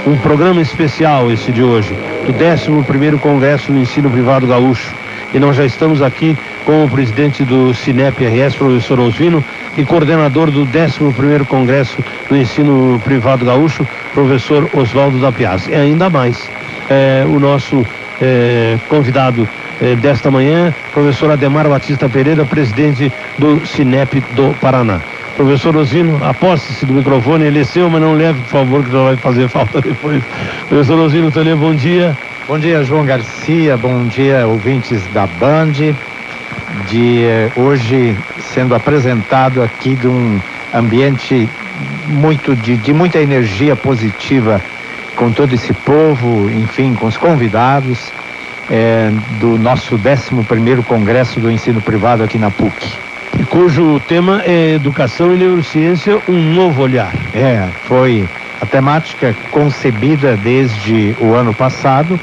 Um programa especial esse de hoje, do 11º Congresso do Ensino Privado Gaúcho. E nós já estamos aqui com o presidente do Cinep-RS, professor Osvino, e coordenador do 11º Congresso do Ensino Privado Gaúcho, professor Oswaldo da Piazza. E ainda mais, o nosso convidado desta manhã, professor Ademar Batista Pereira, presidente do Cinep do Paraná. Professor Osvino, aposte-se do microfone, ele é seu, mas não leve, por favor, que já vai fazer falta depois. Professor Osvino Tolê, bom dia. Bom dia, João Garcia, bom dia, ouvintes da Band, hoje sendo apresentado aqui de um ambiente de muita energia positiva com todo esse povo, enfim, com os convidados do nosso 11º Congresso do Ensino Privado aqui na PUC. Cujo tema é Educação e Neurociência, um novo olhar. Foi a temática concebida desde o ano passado,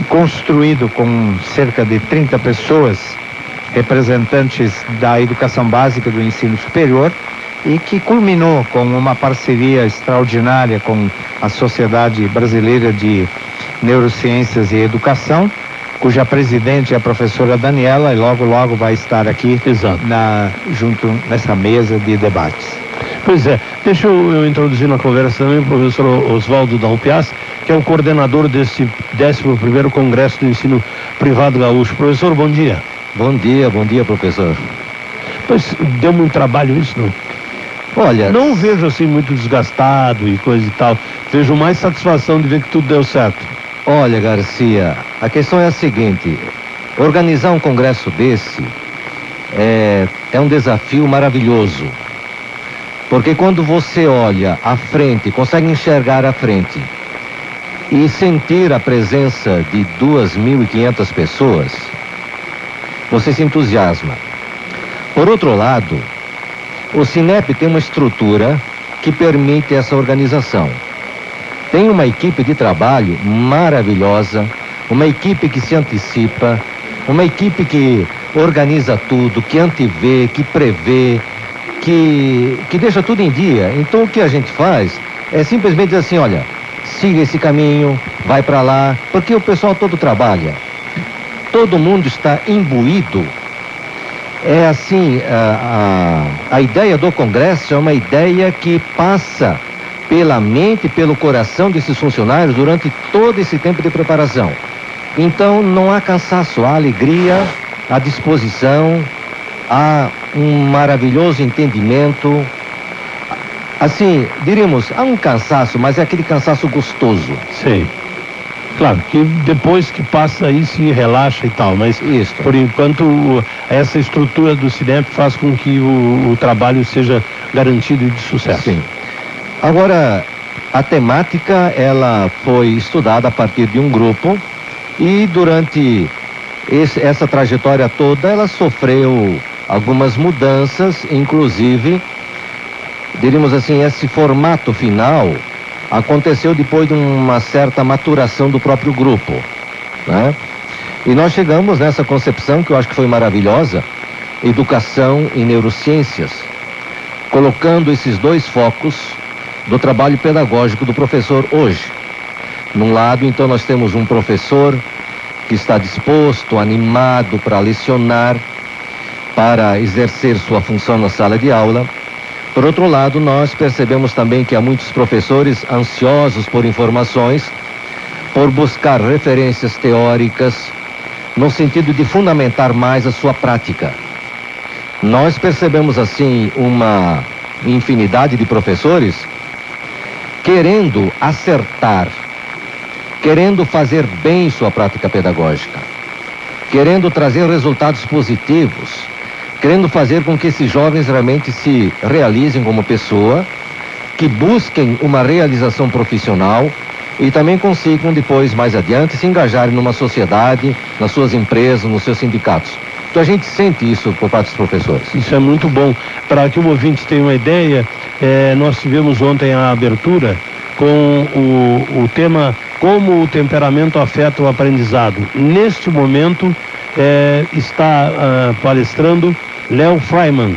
construído com cerca de 30 pessoas, representantes da educação básica do ensino superior, e que culminou com uma parceria extraordinária com a Sociedade Brasileira de Neurociências e Educação, cuja presidente é a professora Daniela, e logo vai estar aqui junto nessa mesa de debates. Pois é, deixa eu introduzir na conversa também o professor Oswaldo da Piazza, que é o coordenador desse 11º Congresso do Ensino Privado Gaúcho. Professor, bom dia. Bom dia, professor. Pois, deu muito trabalho isso, não? Olha... Não vejo assim muito desgastado e coisa e tal. Vejo mais satisfação de ver que tudo deu certo. Olha, Garcia, a questão é a seguinte: organizar um congresso desse é um desafio maravilhoso. Porque quando você olha à frente, consegue enxergar à frente e sentir a presença de 2.500 pessoas, você se entusiasma. Por outro lado, o Cinep tem uma estrutura que permite essa organização. Tem uma equipe de trabalho maravilhosa, uma equipe que se antecipa, uma equipe que organiza tudo, que antevê, que prevê, que deixa tudo em dia. Então o que a gente faz é simplesmente dizer assim: olha, siga esse caminho, vai para lá, porque o pessoal todo trabalha, todo mundo está imbuído. É assim, a ideia do Congresso é uma ideia que passa pela mente, pelo coração desses funcionários durante todo esse tempo de preparação. Então não há cansaço, há alegria, há disposição, há um maravilhoso entendimento. Assim, diríamos, há um cansaço, mas é aquele cansaço gostoso. Sim. Claro, que depois que passa aí se relaxa e tal, mas isso, por enquanto essa estrutura do Cinep faz com que o trabalho seja garantido e de sucesso. Sim. Agora, a temática, ela foi estudada a partir de um grupo e durante essa trajetória toda ela sofreu algumas mudanças, inclusive, diríamos assim, esse formato final aconteceu depois de uma certa maturação do próprio grupo, né? E nós chegamos nessa concepção que eu acho que foi maravilhosa: educação e neurociências, colocando esses dois focos do trabalho pedagógico do professor hoje. Num lado, então, nós temos um professor que está disposto, animado para lecionar, para exercer sua função na sala de aula. Por outro lado, nós percebemos também que há muitos professores ansiosos por informações, por buscar referências teóricas, no sentido de fundamentar mais a sua prática. Nós percebemos, assim, uma infinidade de professores querendo acertar, querendo fazer bem sua prática pedagógica, querendo trazer resultados positivos, querendo fazer com que esses jovens realmente se realizem como pessoa, que busquem uma realização profissional e também consigam depois, mais adiante, se engajarem numa sociedade, nas suas empresas, nos seus sindicatos. Então a gente sente isso por parte dos professores. Isso é muito bom. Para que o ouvinte tenha uma ideia, nós tivemos ontem a abertura com o tema Como o temperamento afeta o aprendizado. Neste momento está palestrando Léo Freiman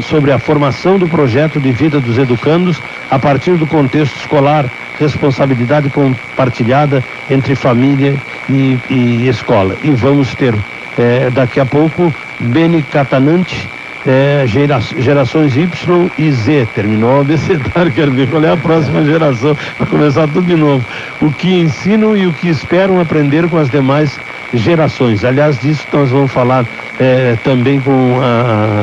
sobre a formação do projeto de vida dos educandos a partir do contexto escolar responsabilidade compartilhada entre família e escola. E vamos ter daqui a pouco Beni Catanante, gerações Y e Z. Terminou o abecedário, quero ver qual é a próxima geração, para começar tudo de novo. O que ensinam e o que esperam aprender com as demais gerações. Aliás, disso nós vamos falar também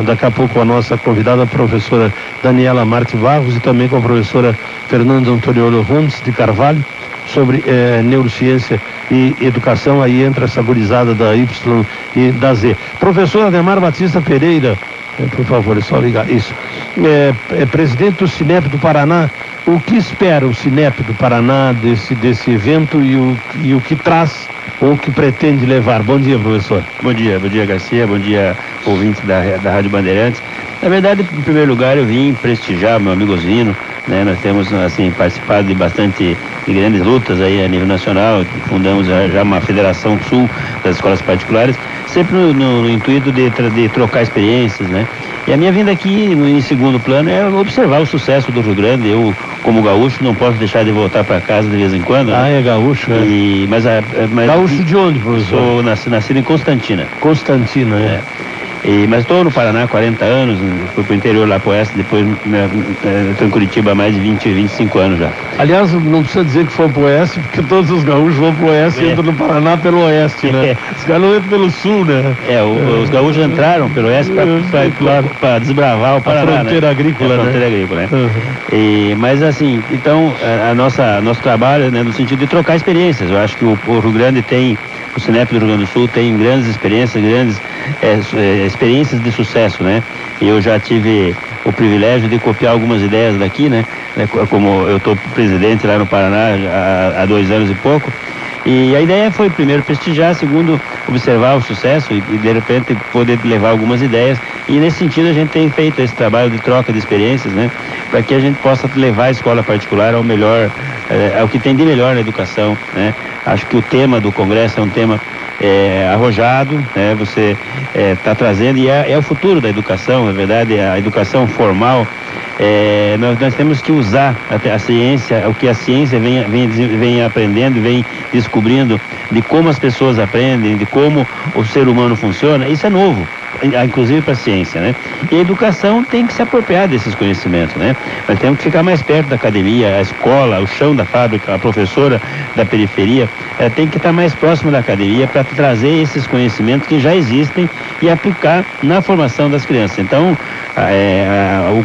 daqui a pouco, a nossa convidada, a professora Daniela Marte Barros, e também com a professora Fernanda Antoniolo Randes de Carvalho, sobre neurociência e educação. Aí entra essa gurizada da Y e da Z. Professor Ademar Batista Pereira, por favor, é só ligar. Isso. Presidente do Cinep do Paraná, o que espera o Cinep do Paraná desse evento e o que traz ou o que pretende levar? Bom dia, professor. Bom dia, Garcia, bom dia, ouvintes da Rádio Bandeirantes. Na verdade, em primeiro lugar, eu vim prestigiar meu amigo Osvino, né? Nós temos, assim, participado de grandes lutas aí a nível nacional. Fundamos já uma Federação Sul das escolas particulares, sempre no intuito de trocar experiências, né? E a minha vinda aqui, em segundo plano, é observar o sucesso do Rio Grande. Eu, como gaúcho, não posso deixar de voltar para casa de vez em quando. Ah, né? É gaúcho, Mas gaúcho de onde, professor? Sou nascido em Constantina. Constantina, é. Mas estou no Paraná há 40 anos, fui para o interior lá para o oeste, depois estou em Curitiba há mais de 25 anos já. Aliás, não precisa dizer que foi para o oeste, porque todos os gaúchos vão para o oeste e entram no Paraná pelo oeste, né? Os caras não entram pelo sul, né? Os gaúchos entraram pelo oeste para desbravar o Paraná. A fronteira agrícola, né? A fronteira agrícola, né? Uhum. Mas assim, então, nosso trabalho, né, no sentido de trocar experiências. Eu acho que o Rio Grande o Cinep do Rio Grande do Sul tem grandes experiências, experiências de sucesso, né? Eu já tive o privilégio de copiar algumas ideias daqui, né? Como eu estou presidente lá no Paraná há 2 anos e pouco. E a ideia foi, primeiro, prestigiar, segundo, observar o sucesso e de repente poder levar algumas ideias. E nesse sentido a gente tem feito esse trabalho de troca de experiências, né? Para que a gente possa levar a escola particular ao melhor, ao que tem de melhor na educação, né? Acho que o tema do congresso é um tema arrojado, né? Você está trazendo, e é o futuro da educação, na verdade, a educação formal. Nós temos que usar a ciência, o que a ciência vem aprendendo, vem descobrindo, de como as pessoas aprendem, de como o ser humano funciona. Isso é novo, inclusive para a ciência, né? E a educação tem que se apropriar desses conhecimentos, né? Nós temos que ficar mais perto da academia, a escola, o chão da fábrica, a professora da periferia, tem que estar mais próximo da academia para trazer esses conhecimentos que já existem e aplicar na formação das crianças. Então,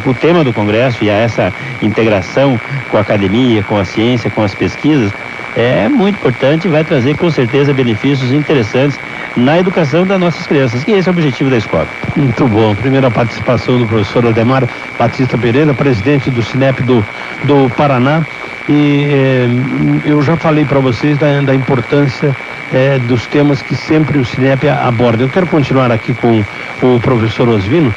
o tema do congresso e essa integração com a academia, com a ciência, com as pesquisas, é muito importante e vai trazer com certeza benefícios interessantes na educação das nossas crianças, que esse é o objetivo da escola. Muito bom. Primeira participação do professor Ademar Batista Pereira, presidente do Cinep do Paraná. E eu já falei para vocês da importância dos temas que sempre o Cinep aborda. Eu quero continuar aqui com o professor Osvino,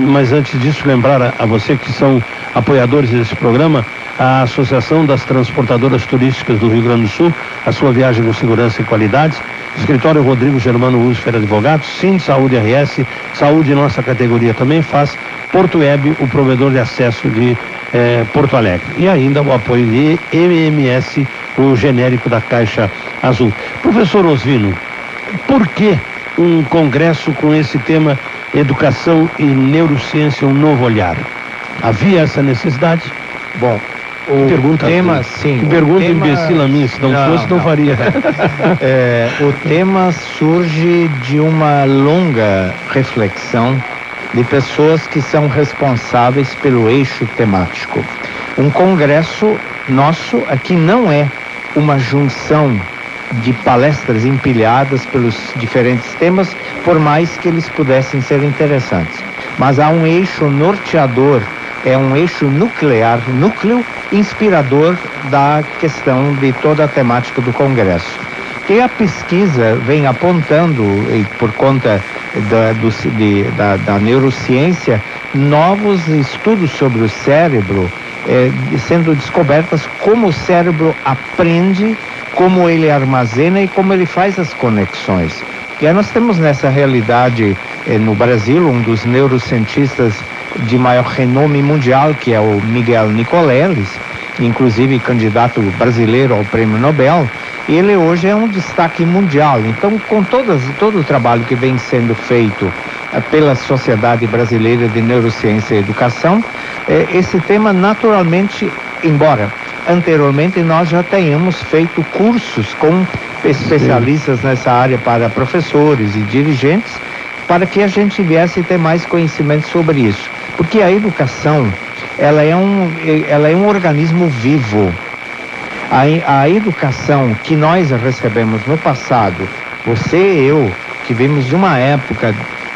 mas antes disso lembrar a você que são apoiadores desse programa, a Associação das Transportadoras Turísticas do Rio Grande do Sul, a sua viagem com segurança e qualidade, Escritório Rodrigo Germano Usfer Advogados, Sim Saúde RS, Saúde nossa categoria também faz, Porto Web, o provedor de acesso de Porto Alegre, e ainda o apoio de MMS, o genérico da Caixa Azul. Professor Osvino, por que um congresso com esse tema Educação e Neurociência, um novo olhar? Havia essa necessidade? Bom, pergunta imbecil a mim, se não fosse, não faria. O tema surge de uma longa reflexão de pessoas que são responsáveis pelo eixo temático. Um congresso nosso aqui não é uma junção de palestras empilhadas pelos diferentes temas, por mais que eles pudessem ser interessantes. Mas há um eixo norteador, é um eixo núcleo inspirador da questão de toda a temática do Congresso. E a pesquisa vem apontando, e por conta da neurociência, novos estudos sobre o cérebro, sendo descobertas como o cérebro aprende, como ele armazena e como ele faz as conexões. E aí nós temos nessa realidade, no Brasil, um dos neurocientistas de maior renome mundial, que é o Miguel Nicoleles, inclusive candidato brasileiro ao Prêmio Nobel. Ele hoje é um destaque mundial. Então, com todo o trabalho que vem sendo feito pela Sociedade Brasileira de Neurociência e Educação, esse tema naturalmente, embora anteriormente nós já tenhamos feito cursos com especialistas nessa área para professores e dirigentes, para que a gente viesse ter mais conhecimento sobre isso. Porque a educação, ela é um organismo vivo. A educação que nós recebemos no passado, você e eu, que vimos de uma época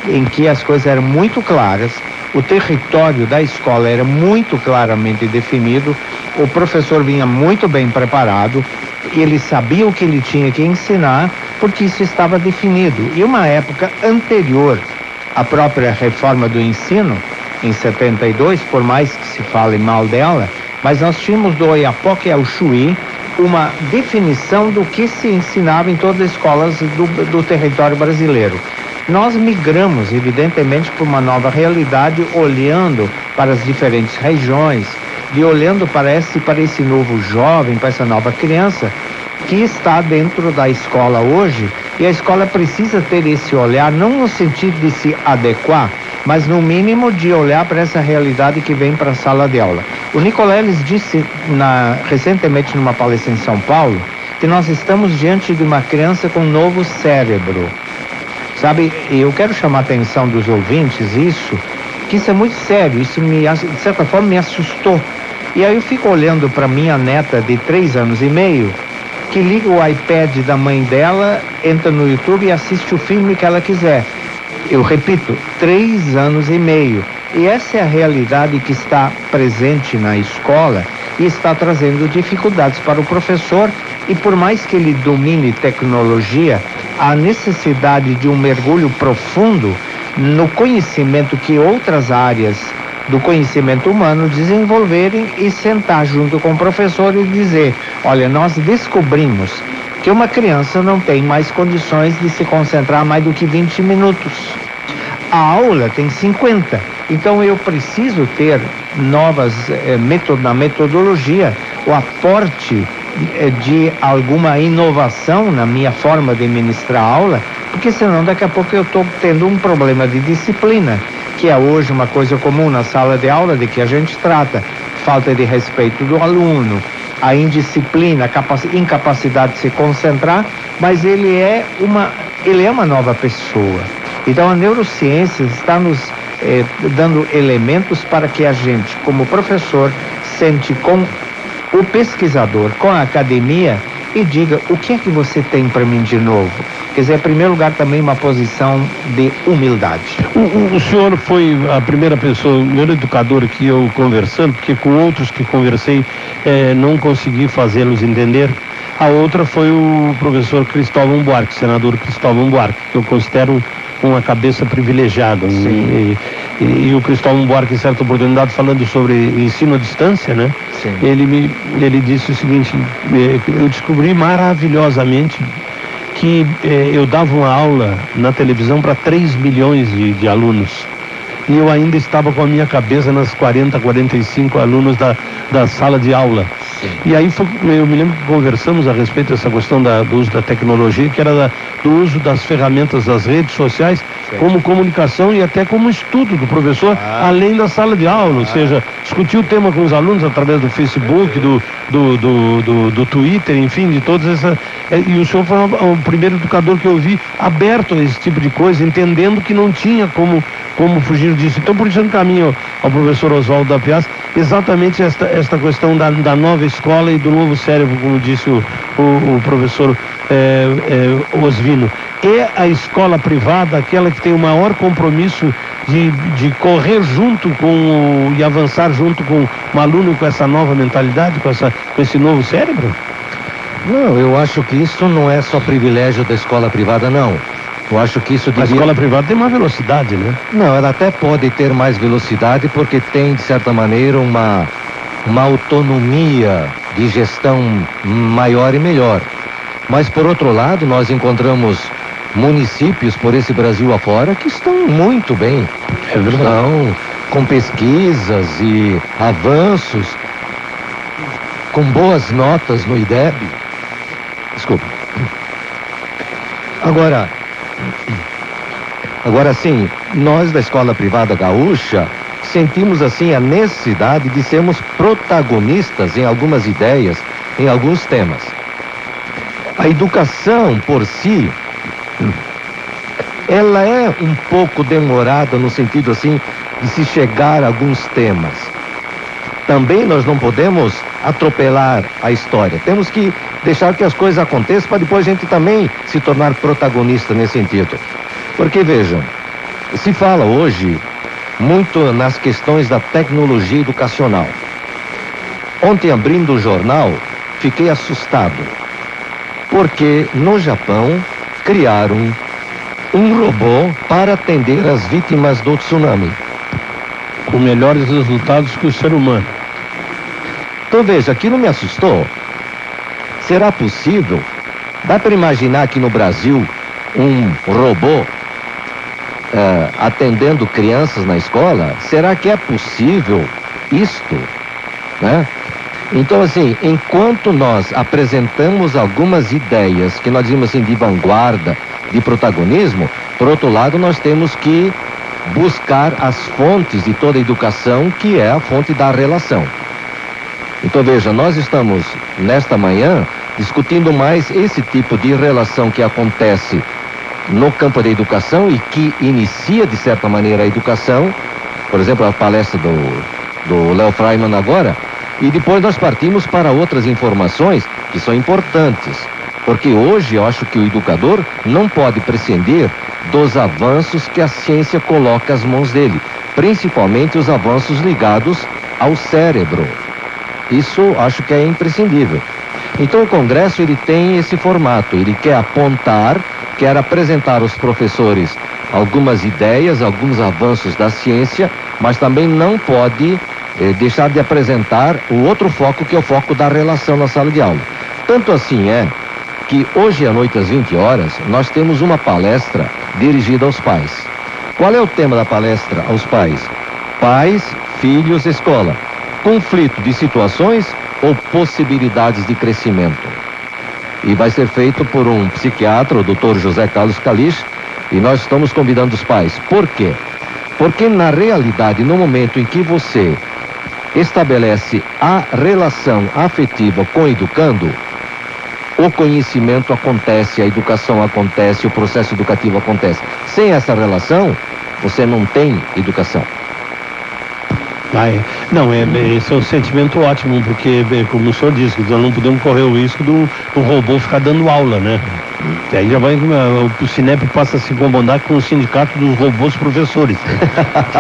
em que as coisas eram muito claras, o território da escola era muito claramente definido, o professor vinha muito bem preparado, ele sabia o que ele tinha que ensinar, porque isso estava definido. E uma época anterior à própria reforma do ensino, em 72, por mais que se fale mal dela, mas nós tínhamos do Oiapoque ao Chuí uma definição do que se ensinava em todas as escolas do território brasileiro. Nós migramos, evidentemente, para uma nova realidade, olhando para as diferentes regiões, olhando para esse novo jovem, para essa nova criança que está dentro da escola hoje, e a escola precisa ter esse olhar, não no sentido de se adequar, mas no mínimo de olhar para essa realidade que vem para a sala de aula. O Nicoleles disse recentemente numa palestra em São Paulo que nós estamos diante de uma criança com um novo cérebro. Sabe, eu quero chamar a atenção dos ouvintes que isso é muito sério, isso de certa forma me assustou. E aí eu fico olhando para minha neta de 3 anos e meio, que liga o iPad da mãe dela, entra no YouTube e assiste o filme que ela quiser. Eu repito, 3 anos e meio. E essa é a realidade que está presente na escola e está trazendo dificuldades para o professor. E por mais que ele domine tecnologia, a necessidade de um mergulho profundo no conhecimento que outras áreas do conhecimento humano desenvolverem e sentar junto com o professor e dizer, olha, nós descobrimos que uma criança não tem mais condições de se concentrar mais do que 20 minutos. A aula tem 50. Então eu preciso ter novas na metodologia, o aporte de alguma inovação na minha forma de ministrar a aula, porque senão daqui a pouco eu estou tendo um problema de disciplina, que é hoje uma coisa comum na sala de aula, de que a gente trata falta de respeito do aluno, a indisciplina, a incapacidade de se concentrar, mas ele é uma nova pessoa. Então a neurociência está nos dando elementos para que a gente, como professor, sente com o pesquisador, com a academia e diga o que é que você tem para mim de novo. Quer dizer, em primeiro lugar, também uma posição de humildade. O senhor foi a primeira pessoa, o primeiro educador que eu conversando, porque com outros que conversei não consegui fazê-los entender. A outra foi o professor Cristóvão Buarque, senador Cristóvão Buarque, que eu considero uma cabeça privilegiada. E o Cristóvão Buarque, em certa oportunidade, falando sobre ensino à distância, né? Sim. Ele disse o seguinte, eu descobri maravilhosamente que eu dava uma aula na televisão para 3 milhões de alunos. E eu ainda estava com a minha cabeça nas 40, 45 alunos da sala de aula. Sim. E aí eu me lembro que conversamos a respeito dessa questão do uso da tecnologia, que era do uso das ferramentas das redes sociais, sim, como comunicação e até como estudo do professor, além da sala de aula, ou seja, discutir o tema com os alunos através do Facebook, do Twitter, enfim, de todas essas. E o senhor foi o primeiro educador que eu vi aberto a esse tipo de coisa, entendendo que não tinha como fugir disso. Então, por isso eu encaminho ao professor Oswaldo da Piazza exatamente esta questão da nova escola e do novo cérebro, como disse o professor Osvino. É a escola privada aquela que tem o maior compromisso de correr junto e avançar junto com o aluno com essa nova mentalidade, com esse novo cérebro? Não, eu acho que isso não é só privilégio da escola privada, não. Eu acho que isso devia... A escola privada tem uma velocidade, né? Não, ela até pode ter mais velocidade porque tem, de certa maneira, uma autonomia de gestão maior e melhor. Mas, por outro lado, nós encontramos municípios por esse Brasil afora que estão muito bem. É verdade. Estão com pesquisas e avanços com boas notas no IDEB. Desculpa. Agora sim, nós da Escola Privada Gaúcha sentimos assim a necessidade de sermos protagonistas em algumas ideias, em alguns temas. A educação por si, ela é um pouco demorada no sentido assim de se chegar a alguns temas. Também nós não podemos atropelar a história. Temos que deixar que as coisas aconteçam para depois a gente também se tornar protagonista nesse sentido. Porque vejam, se fala hoje muito nas questões da tecnologia educacional. Ontem, abrindo o jornal, fiquei assustado, porque no Japão criaram um robô para atender as vítimas do tsunami. Com melhores resultados que o ser humano. Então veja, aquilo me assustou. Será possível? Dá para imaginar aqui no Brasil um robô atendendo crianças na escola? Será que é possível isto? Né? Então, assim, enquanto nós apresentamos algumas ideias que nós dizemos assim de vanguarda, de protagonismo, por outro lado, nós temos que buscar as fontes de toda a educação, que é a fonte da relação. Então, veja, nós estamos, nesta manhã, discutindo mais esse tipo de relação que acontece no campo da educação e que inicia, de certa maneira, a educação. Por exemplo, a palestra do Léo Freiman agora, e depois nós partimos para outras informações que são importantes, porque hoje eu acho que o educador não pode prescindir dos avanços que a ciência coloca às mãos dele, principalmente os avanços ligados ao cérebro. Isso acho que é imprescindível. Então o Congresso ele tem esse formato, ele quer apontar, quer apresentar aos professores algumas ideias, alguns avanços da ciência, mas também não pode deixar de apresentar o outro foco, que é o foco da relação na sala de aula. Tanto assim é que hoje à noite às 20 horas nós temos uma palestra dirigida aos pais. Qual é o tema da palestra aos pais? Pais, filhos, escola. Conflito de situações ou possibilidades de crescimento. E vai ser feito por um psiquiatra, o Dr. José Carlos Calich, e nós estamos convidando os pais. Por quê? Porque na realidade, no momento em que você estabelece a relação afetiva com o educando, o conhecimento acontece, a educação acontece, o processo educativo acontece. Sem essa relação, você não tem educação. Não, esse é um sentimento ótimo, porque, como o senhor disse, nós não podemos correr o risco do robô ficar dando aula, né? E aí já vai, o Cinep passa a se incomodar com o sindicato dos robôs professores.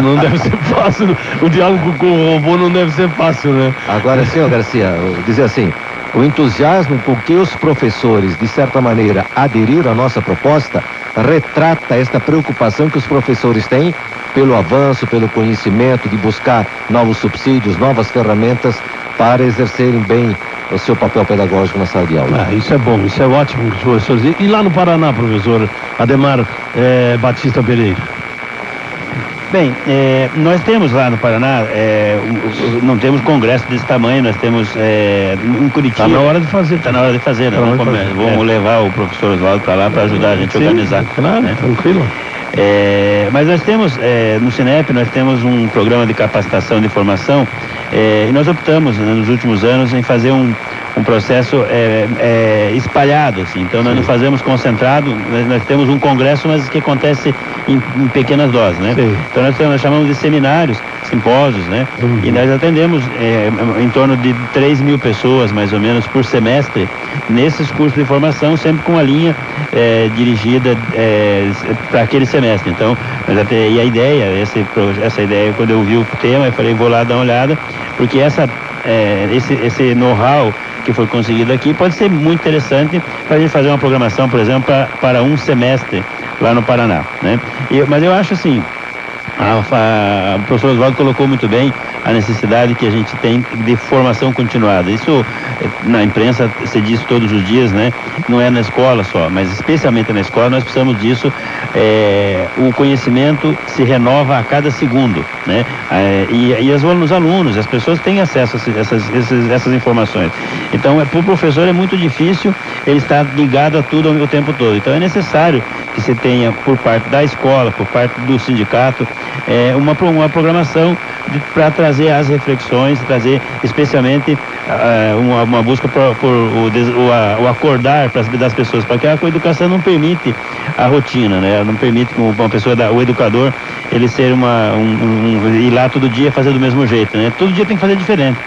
Não deve ser fácil, o diálogo com o robô não deve ser fácil, né? Agora, senhor Garcia, eu dizer assim, o entusiasmo com que os professores, de certa maneira, aderiram à nossa proposta, retrata esta preocupação que os professores têm pelo avanço, pelo conhecimento, de buscar novos subsídios, novas ferramentas para exercerem bem o seu papel pedagógico na sala de aula. Isso é bom, isso é ótimo, professores. E lá no Paraná, professor Ademar Batista Pereira? Bem, nós temos lá no Paraná, não temos congresso desse tamanho, nós temos em Curitiba. Está na hora de fazer. Está na hora de fazer, né? Vamos levar o professor Oswaldo para lá para ajudar a gente a organizar. Claro, né? Tranquilo. Mas nós temos, no Cinep, nós temos um programa de capacitação de formação, e nós optamos, nos últimos anos, em fazer um processo espalhado, assim. Então nós não fazemos concentrado, nós temos um congresso, mas que acontece em pequenas doses, né? Sim. Então nós chamamos de seminários, simpósios, né? Uhum. E nós atendemos em torno de 3.000 pessoas, mais ou menos, por semestre, nesses cursos de formação, sempre com a linha dirigida para aquele semestre. Então, e a ideia, essa ideia, quando eu vi o tema, eu falei, vou lá dar uma olhada, porque esse know-how que foi conseguido aqui pode ser muito interessante para a gente fazer uma programação, por exemplo, para um semestre lá no Paraná, né? Mas eu acho assim, o professor Oswaldo colocou muito bem a necessidade que a gente tem de formação continuada. Isso na imprensa se diz todos os dias, né? Não é na escola só, mas especialmente na escola nós precisamos disso. O conhecimento se renova a cada segundo, né? Os alunos, as pessoas têm acesso a essas informações. Então, para o professor é muito difícil ele estar ligado a tudo o tempo todo. Então, é necessário que você tenha, por parte da escola, por parte do sindicato, uma programação para trazer as reflexões, trazer especialmente uma busca por o acordar das pessoas, porque a educação não permite a rotina, né? Não permite que uma pessoa, o educador, ele ser ir lá todo dia fazer do mesmo jeito, né? Todo dia tem que fazer diferente.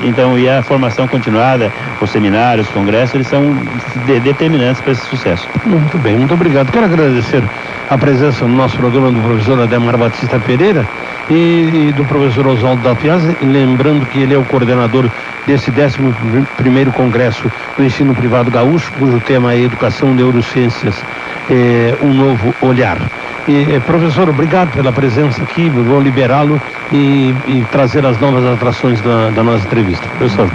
Então, e a formação continuada, os seminários, os congressos, eles são determinantes para esse sucesso. Muito bem, muito obrigado. Quero agradecer a presença no nosso programa do professor Ademar Batista Pereira e do professor Oswaldo da Piazza, lembrando que ele é o coordenador desse 11º Congresso do Ensino Privado Gaúcho, cujo tema é Educação, Neurociências, um novo olhar. Professor, obrigado pela presença aqui, vou liberá-lo e trazer as novas atrações da nossa entrevista. Professor,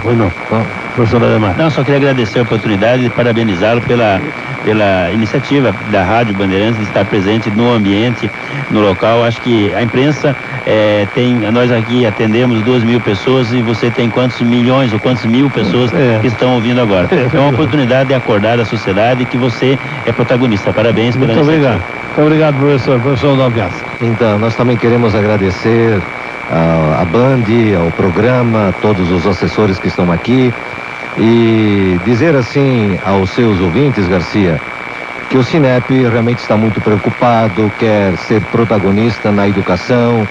professor Ademar. Não, só queria agradecer a oportunidade e parabenizá-lo pela iniciativa da Rádio Bandeirantes de estar presente no ambiente, no local. Acho que a imprensa nós aqui atendemos 2.000 pessoas e você tem quantos milhões ou quantas mil pessoas que estão ouvindo agora. É uma oportunidade de acordar a sociedade que você é protagonista. Parabéns pela iniciativa. Muito obrigado. Muito obrigado, professor Dalpiazza. Então, nós também queremos agradecer à Band, ao programa, a todos os assessores que estão aqui e dizer assim aos seus ouvintes, Garcia, que o Sinep realmente está muito preocupado, quer ser protagonista na educação,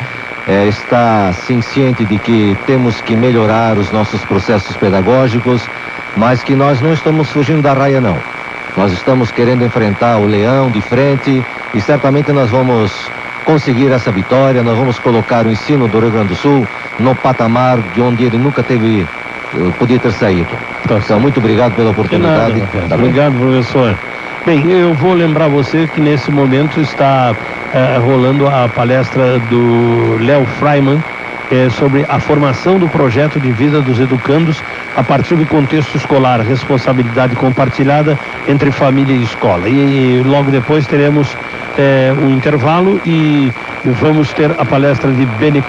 está sim ciente de que temos que melhorar os nossos processos pedagógicos, mas que nós não estamos fugindo da raia, não. Nós estamos querendo enfrentar o leão de frente e certamente nós vamos conseguir essa vitória, nós vamos colocar o ensino do Rio Grande do Sul no patamar de onde ele nunca podia ter saído. Então, muito obrigado pela oportunidade. Obrigado, professor. Bem, eu vou lembrar você que nesse momento está rolando a palestra do Léo Freiman sobre a formação do projeto de vida dos educandos a partir do contexto escolar, responsabilidade compartilhada entre família e escola. E logo depois teremos um intervalo e vamos ter a palestra de Beni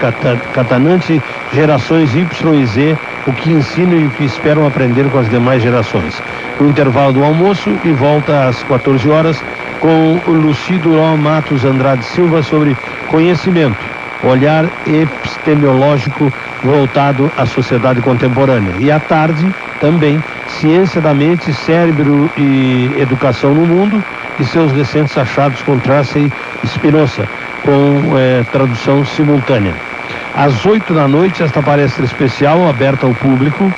Catanante, Gerações Y e Z, o que ensinam e o que esperam aprender com as demais gerações. O intervalo do almoço e volta às 14 horas com o Lucido Matos Andrade Silva sobre conhecimento, olhar epistemológico voltado à sociedade contemporânea. E à tarde, também, Ciência da Mente, Cérebro e Educação no Mundo e seus recentes achados com Tracy Spinoza, com tradução simultânea. Às 8 da noite, esta palestra especial aberta ao público,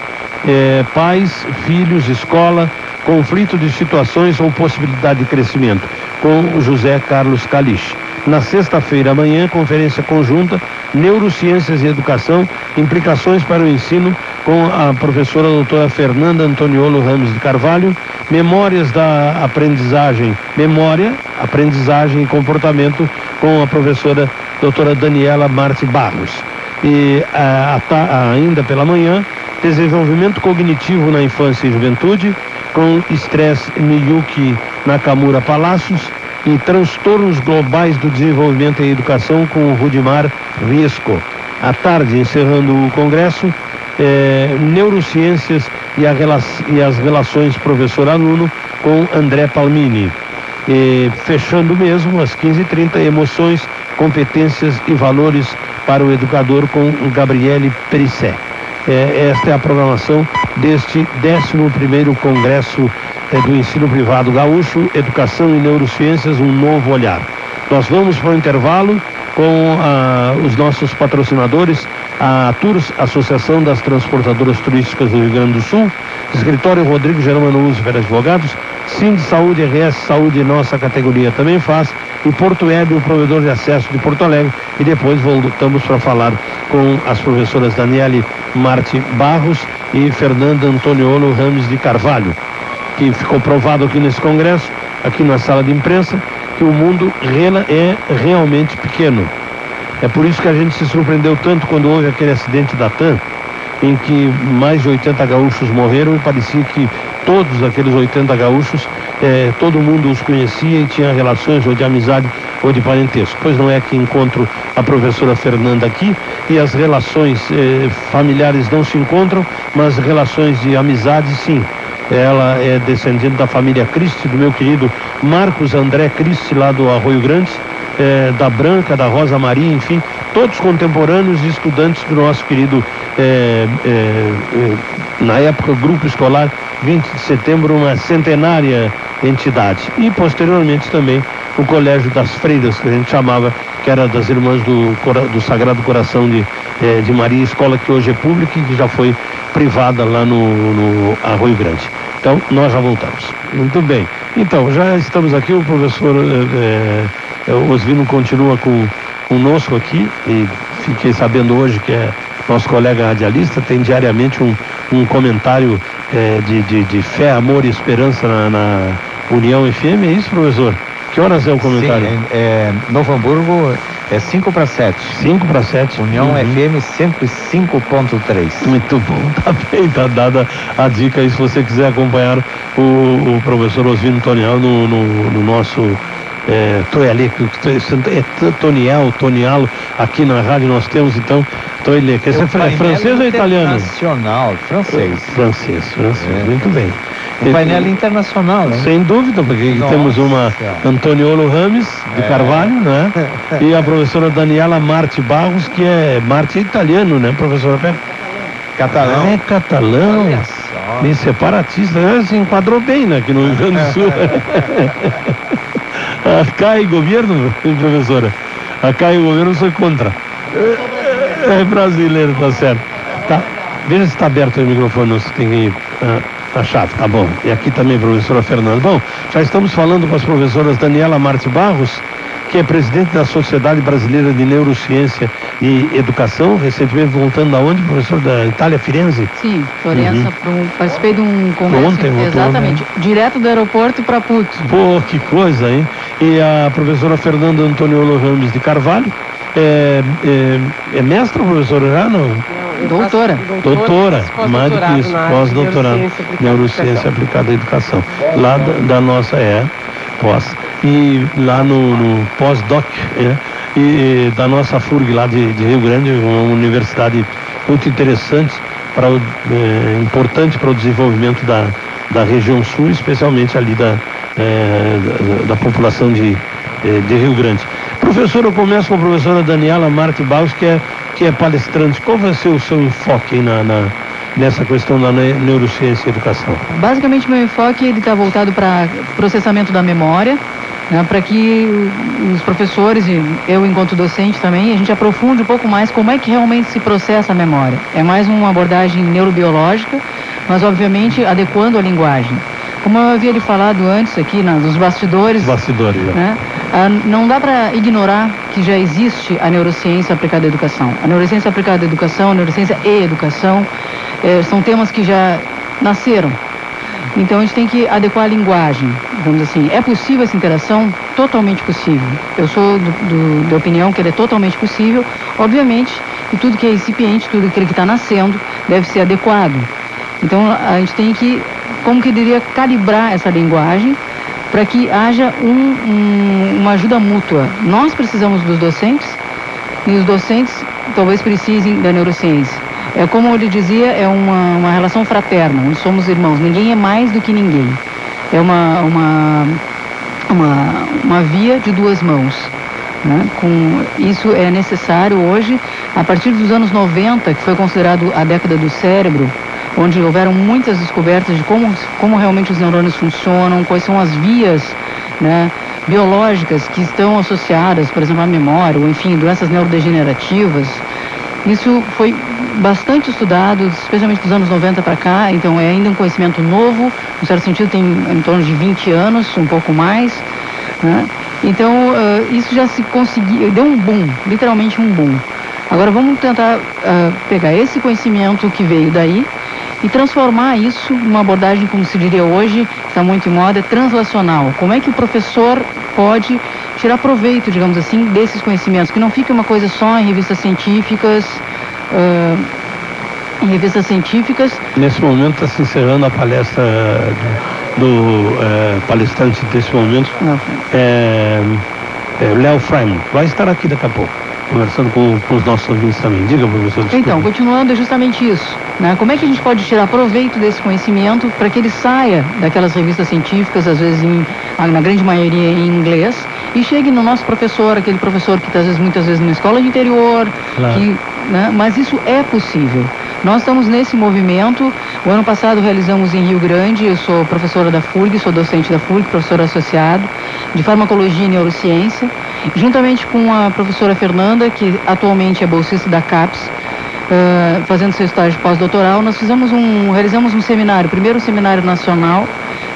pais, filhos, escola, conflito de situações ou possibilidade de crescimento, com o José Carlos Caliche. Na sexta-feira, amanhã, conferência conjunta, Neurociências e Educação, implicações para o ensino, com a professora doutora Fernanda Antoniolo Ramos de Carvalho, Memórias da Aprendizagem, Memória, Aprendizagem e Comportamento, com a professora doutora Daniela Marte Barros. E ainda pela manhã, Desenvolvimento Cognitivo na Infância e Juventude, com Stress Niyuki Nakamura Palacios, e Transtornos Globais do Desenvolvimento e Educação, com o Rudimar Riesco. À tarde, encerrando o congresso, Neurociências e as Relações Professor-Aluno, com André Palmini. E, fechando mesmo, às 15h30, Emoções, Competências e Valores para o Educador, com Gabriele Perisset. Esta é a programação deste 11º Congresso do Ensino Privado Gaúcho, Educação e Neurociências, um novo olhar. Nós vamos para o intervalo com os nossos patrocinadores, a Tours, Associação das Transportadoras Turísticas do Rio Grande do Sul, Escritório Rodrigo Germano Uzfer Advogados, Sind Saúde, RS Saúde, nossa categoria também faz, e Porto Web, o provedor de acesso de Porto Alegre, e depois voltamos para falar com as professoras Daniele Marte Barros e Fernanda Antoniolo Ramos de Carvalho, que ficou provado aqui nesse congresso, aqui na sala de imprensa, que o mundo é realmente pequeno. É por isso que a gente se surpreendeu tanto quando houve aquele acidente da TAM, em que mais de 80 gaúchos morreram e parecia que todos aqueles 80 gaúchos, todo mundo os conhecia e tinha relações ou de amizade ou de parentesco. Pois não é que encontro a professora Fernanda aqui e as relações familiares não se encontram, mas relações de amizade sim. Ela é descendente da família Christi, do meu querido Marcos André Christi, lá do Arroio Grande, da Branca, da Rosa Maria, enfim, todos contemporâneos e estudantes do nosso querido, na época, Grupo Escolar 20 de Setembro, uma centenária entidade. E posteriormente também o Colégio das Freiras, que a gente chamava, que era das Irmãs do Sagrado Coração de Maria, escola que hoje é pública e que já foi privada lá no Arroio Grande. Então, nós já voltamos. Muito bem. Então, já estamos aqui, o professor Osvino continua conosco aqui e fiquei sabendo hoje que é nosso colega radialista, tem diariamente um comentário de fé, amor e esperança na União FM, é isso, professor? Que horas é o comentário? Sim, Novo Hamburgo é 5:07. 5:07. União FM 105.3. Muito bom, tá bem, tá dada a dica aí, se você quiser acompanhar o professor Osvino Tonial no nosso Tonialo, aqui na rádio nós temos então Toilê, que é francês ou italiano? Internacional, francês, muito bem. Um painel internacional, né? Sem dúvida, porque temos uma Antoniolo Rames de Carvalho, né? E a professora Daniela Marti Barros, que Marti é italiano, né, professora? Catalão. É catalão. Olha só. Bem separatista, se enquadrou bem, né, aqui no Rio Grande do Sul. A CAI governo, professora? A CAI governo sou contra. É brasileiro, tá certo. Tá. Veja se está aberto aí o microfone, se tem aí a chave, tá bom. E aqui também, professora Fernanda. Bom, já estamos falando com as professoras Daniela Marti Barros, que é presidente da Sociedade Brasileira de Neurociência e Educação, recentemente voltando da onde, professor? Da Itália, Firenze? Sim, Florença, participei de um congresso, ontem, exatamente, direto do aeroporto para Puto. Pô, que coisa, hein? E a professora Fernanda Antoniolo Rames de Carvalho, é mestra, professora, já não? Doutora. Doutora, mais do que isso, pós-doutorado, Neurociência Aplicada à Educação. Lá da nossa, pós. E lá no pós-doc, e da nossa FURG lá de Rio Grande, uma universidade muito interessante, importante para o desenvolvimento da região sul, especialmente ali da população de Rio Grande. Professor, eu começo com a professora Daniela Marti Barros, que é palestrante. Qual vai ser o seu enfoque aí nessa questão da neurociência e educação? Basicamente, meu enfoque está voltado para processamento da memória, né, para que os professores e eu, enquanto docente também, a gente aprofunde um pouco mais como é que realmente se processa a memória. É mais uma abordagem neurobiológica, mas obviamente adequando a linguagem. Como eu havia lhe falado antes aqui nos bastidores, né, não dá para ignorar que já existe a neurociência aplicada à educação. A neurociência aplicada à educação, a neurociência e educação, são temas que já nasceram. Então a gente tem que adequar a linguagem, vamos dizer assim. É possível essa interação? Totalmente possível. Eu sou da opinião que ela é totalmente possível, obviamente, e tudo que é incipiente, tudo aquilo que está nascendo, deve ser adequado. Então a gente tem que, como que diria, calibrar essa linguagem para que haja uma ajuda mútua. Nós precisamos dos docentes e os docentes talvez precisem da neurociência. É como ele dizia, é uma relação fraterna, onde somos irmãos, ninguém é mais do que ninguém. É uma via de duas mãos. Né? Isso é necessário hoje, a partir dos anos 90, que foi considerado a década do cérebro, onde houveram muitas descobertas de como realmente os neurônios funcionam, quais são as vias, né, biológicas que estão associadas, por exemplo, à memória, ou enfim, doenças neurodegenerativas. Isso foi bastante estudado, especialmente dos anos 90 para cá, então é ainda um conhecimento novo, no certo sentido tem em torno de 20 anos, um pouco mais, né? Então isso já se conseguiu, deu um boom, literalmente um boom. Agora vamos tentar pegar esse conhecimento que veio daí e transformar isso numa abordagem, como se diria hoje, está muito em moda, translacional. Como é que o professor pode tirar proveito, digamos assim, desses conhecimentos, que não fique uma coisa só em revistas científicas. Nesse momento está se encerrando a palestra do palestrante desse momento, Léo Freiman. Vai estar aqui daqui a pouco, conversando com os nossos ouvintes também. Diga, professor. Desculpe. Então, continuando, é justamente isso, né? Como é que a gente pode tirar proveito desse conhecimento para que ele saia daquelas revistas científicas, às vezes na grande maioria em inglês, e chegue no nosso professor, aquele professor que está muitas vezes numa escola de interior, claro. Mas isso é possível. Nós estamos nesse movimento. O ano passado realizamos em Rio Grande, eu sou professora da FURG, sou docente da FURG, professor associado de farmacologia e neurociência, juntamente com a professora Fernanda, que atualmente é bolsista da CAPES, fazendo seu estágio pós-doutoral. Nós realizamos um seminário, o primeiro seminário nacional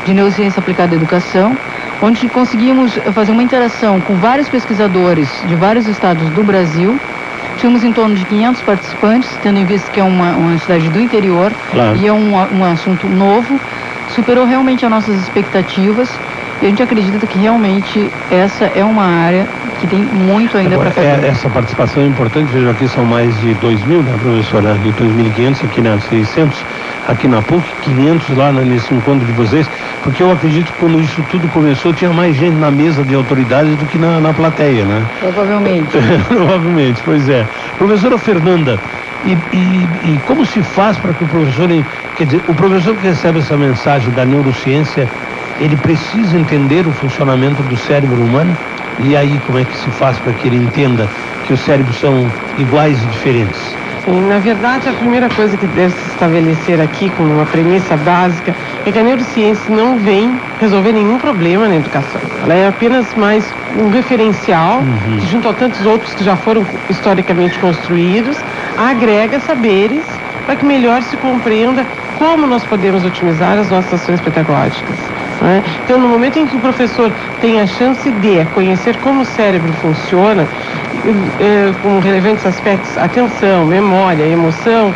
de neurociência aplicada à educação, onde conseguimos fazer uma interação com vários pesquisadores de vários estados do Brasil. Tínhamos em torno de 500 participantes, tendo em vista que é uma cidade do interior, claro. E é um assunto novo, superou realmente as nossas expectativas, e a gente acredita que realmente essa é uma área que tem muito ainda para fazer. Essa participação é importante, veja aqui são mais de 2.000, né, professora? De 2.500 aqui na 600, aqui na PUC, 500 lá nesse encontro de vocês, porque eu acredito que quando isso tudo começou tinha mais gente na mesa de autoridades do que na plateia, né? Provavelmente. Provavelmente, pois é. Professora Fernanda, e como se faz para que o professor, quer dizer, o professor que recebe essa mensagem da neurociência, ele precisa entender o funcionamento do cérebro humano? E aí, como é que se faz para que ele entenda que os cérebros são iguais e diferentes? Sim, na verdade, a primeira coisa que deve se estabelecer aqui como uma premissa básica é que a neurociência não vem resolver nenhum problema na educação. Ela é apenas mais um referencial, que, junto a tantos outros que já foram historicamente construídos, agrega saberes para que melhor se compreenda como nós podemos otimizar as nossas ações pedagógicas. Né? Então, no momento em que o professor tem a chance de conhecer como o cérebro funciona, com relevantes aspectos, atenção, memória, emoção,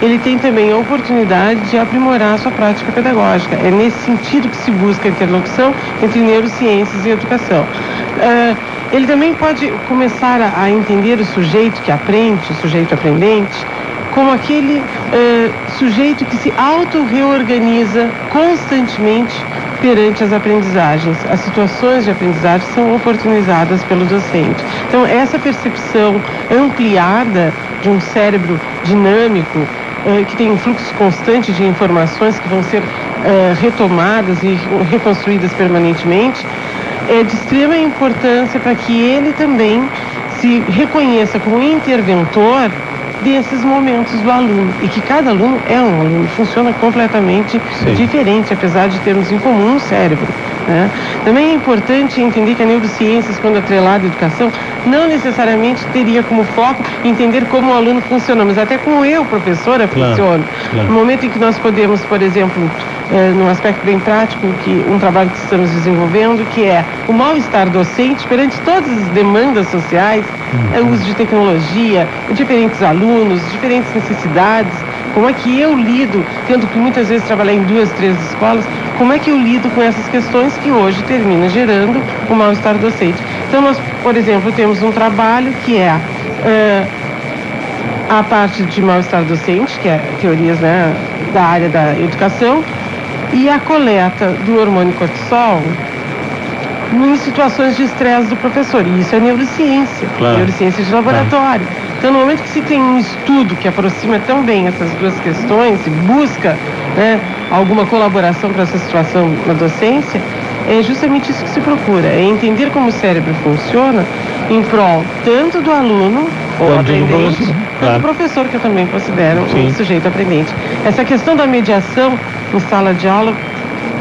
ele tem também a oportunidade de aprimorar a sua prática pedagógica. É nesse sentido que se busca a interlocução entre neurociências e educação. Ele também pode começar a entender o sujeito que aprende, o sujeito aprendente, como aquele sujeito que se auto-reorganiza constantemente perante as aprendizagens. As situações de aprendizagem são oportunizadas pelo docente. Então, essa percepção ampliada de um cérebro dinâmico, que tem um fluxo constante de informações que vão ser retomadas e reconstruídas permanentemente, é de extrema importância para que ele também se reconheça como interventor desses momentos do aluno, e que cada aluno é um aluno, funciona completamente diferente, apesar de termos em comum um cérebro, né? Também é importante entender que a neurociências, quando atrelada à educação, não necessariamente teria como foco entender como o aluno funciona, mas até como eu, professora, funciono. No momento em que nós podemos, por exemplo, num aspecto bem prático, um trabalho que estamos desenvolvendo, que é o mal-estar docente perante todas as demandas sociais, o uso de tecnologia, diferentes alunos, diferentes necessidades, como é que eu lido, tendo que muitas vezes trabalhar em 2, 3 escolas, como é que eu lido com essas questões que hoje termina gerando o mal-estar docente. Então nós, por exemplo, temos um trabalho que é a parte de mal-estar docente, que é teorias, né, da área da educação, e a coleta do hormônio cortisol em situações de estresse do professor. E isso é neurociência, neurociência de laboratório. Então, no momento que se tem um estudo que aproxima tão bem essas duas questões e busca, né, alguma colaboração para essa situação na docência, é justamente isso que se procura, é entender como o cérebro funciona em prol tanto do aluno ou aprendente, quanto do professor, que eu também considero um sujeito aprendente. Essa questão da mediação em sala de aula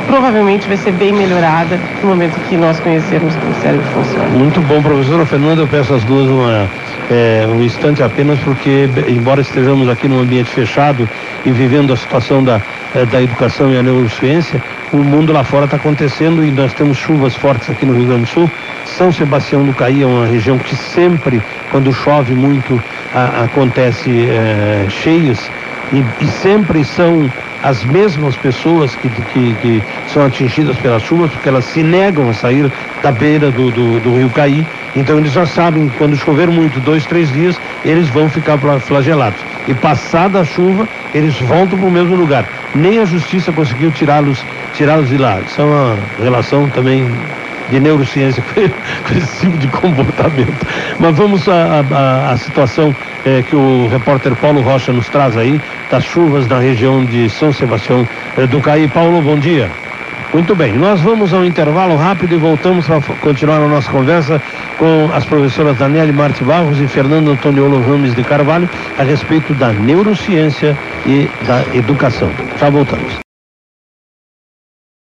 provavelmente vai ser bem melhorada no momento que nós conhecermos como o cérebro funciona. Muito bom, professora Fernanda. Eu peço às duas um instante apenas, porque embora estejamos aqui num ambiente fechado e vivendo a situação da educação e a neurociência, o mundo lá fora está acontecendo e nós temos chuvas fortes aqui no Rio Grande do Sul. São Sebastião do Caí é uma região que sempre, quando chove muito, acontece cheias e sempre são as mesmas pessoas que são atingidas pelas chuvas, porque elas se negam a sair da beira do rio Caí. Então eles já sabem que quando chover muito, 2, 3 dias, eles vão ficar flagelados. E passada a chuva, eles voltam para o mesmo lugar. Nem a justiça conseguiu tirá-los de lá. Isso é uma relação também de neurociência com esse tipo de comportamento. Mas vamos à situação que o repórter Paulo Rocha nos traz aí, das chuvas na região de São Sebastião do Caí. Paulo, bom dia. Muito bem, nós vamos ao intervalo rápido e voltamos para continuar a nossa conversa com as professoras Daniele Marte Barros e Fernando Antoniolo Rames de Carvalho a respeito da neurociência e da educação. Já voltamos.